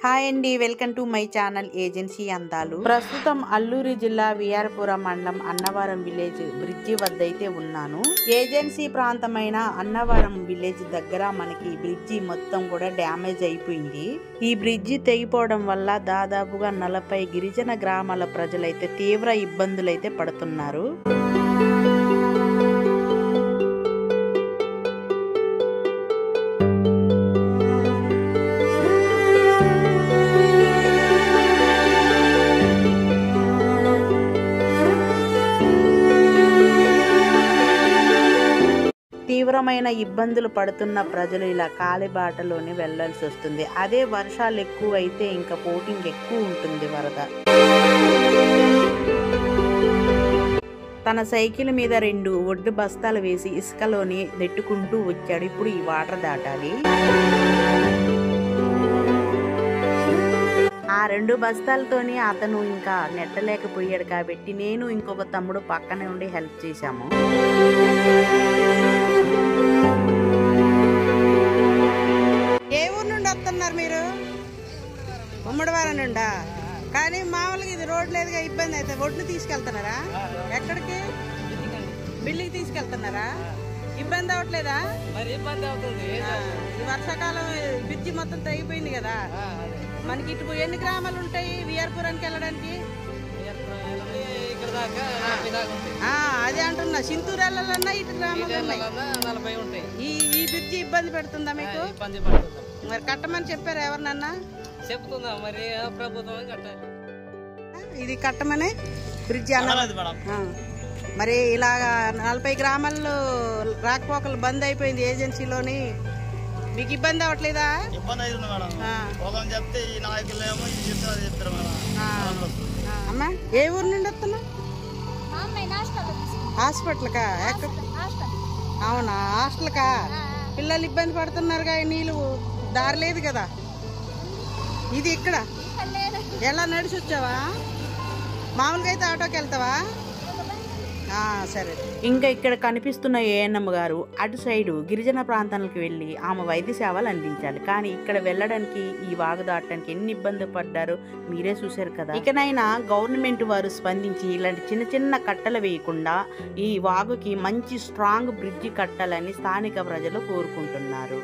Hi అండి, welcome to my channel agency అందాలు. ప్రస్తుతం అల్లూరి జిల్లా విఆర్పురం మండలం అన్నవరం విలేజ్ బ్రిడ్జి వద్ద అయితే ఉన్నాను. ఏజెన్సీ ప్రాంతమైన అన్నవరం విలేజ్ దగ్గర మనకి బ్రిడ్జి మొత్తం కూడా డ్యామేజ్ అయిపోయింది. ఈ బ్రిడ్జి తెగిపోవడం వల్ల దాదాపుగా 40 గిరిజన గ్రామాల ప్రజలైతే తీవ్ర ఇబ్బందులైతే పడుతున్నారు. తీవ్రమైన ఇబ్బందులు పడుతున్న ప్రజలు ఇలా కాలిబాటలోనే వెళ్లాల్సి వస్తుంది. అదే వర్షాలు ఎక్కువ అయితే ఇంకా పోటింగ్ ఎక్కువ ఉంటుంది. వరద తన సైకిల్ మీద 2 ఒడ్డు బస్తాలు వేసి ఇసుకలోని నెట్టుకుంటూ వచ్చాడు. ఇప్పుడు ఈ వాటర్ దాటాలి. ఆ 2 బస్తాలతోని అతను ఇంకా నెట్టలేకపోయాడు కాబట్టి నేను ఇంకొక తమ్ముడు పక్కనే ఉండి హెల్ప్ చేశాము. ఏ ఊరు నుండి వస్తున్నారు మీరు? ఉమ్మడివారం నుండా? కానీ మామూలుగా ఇది రోడ్ లేదుగా, ఇబ్బంది అయితే ఒడ్లు తీసుకెళ్తున్నారా? ఎక్కడికి? బిల్లుకి తీసుకెళ్తున్నారా? ఇబ్బంది అవట్లేదా? ఇబ్బంది అవుతుంది. ఈ వర్షాకాలం బ్రిడ్జి మొత్తం తెగిపోయింది కదా. మనకి ఇటు ఎన్ని గ్రామాలు ఉంటాయి విఆర్పురానికి వెళ్ళడానికి? అదే అంటున్నా, సింతూరు వెళ్ళాలన్నా ఇటు గ్రామాలు ఉన్నాయి. 40 ఉంటాయి. ఈ బ్రిడ్జి ఇబ్బంది పెడుతుందా మీకు? మరి కట్టమని చెప్పారా ఎవరినన్నా? చెప్తుందా మరి ప్రభుత్వం కట్టాలి. ఇది కట్టమని బ్రిడ్జి అన్నది. మరి ఇలాగా 40 గ్రామాల్లో రాకపోకలు బంద్ అయిపోయింది ఏజెన్సీలోని. మీకు ఇబ్బంది అవ్వట్లేదా? ఇబ్బంది అవుతుంది మేడం. చెప్తే ఈ నాయకులు ఏమో చెప్తారు మేడం. అమ్మా, ఏ ఊరు నుండి వస్తున్నా? హాస్పిటల్కా? అవునా, హాస్టల్కా? పిల్లలు ఇబ్బంది పడుతున్నారుగా, నీళ్ళు దారి లేదు కదా. ఇది ఇక్కడ ఎలా నడిచి వచ్చావా? మామూలుగా అయితే ఆటోకి వెళ్తావా? సరే. ఇంకా ఇక్కడ కనిపిస్తున్న ఏఎన్ఎం గారు అటు సైడు గిరిజన ప్రాంతాలకు వెళ్ళి ఆమె వైద్య సేవలు అందించాలి. కానీ ఇక్కడ వెళ్ళడానికి, ఈ వాగు దాటడానికి ఎన్ని ఇబ్బంది పడ్డారో మీరే చూశారు కదా. ఇకనైనా గవర్నమెంట్ వారు స్పందించి ఇలాంటి చిన్న చిన్న కట్టలు వేయకుండా ఈ వాగుకి మంచి స్ట్రాంగ్ బ్రిడ్జి కట్టాలని స్థానిక ప్రజలు కోరుకుంటున్నారు.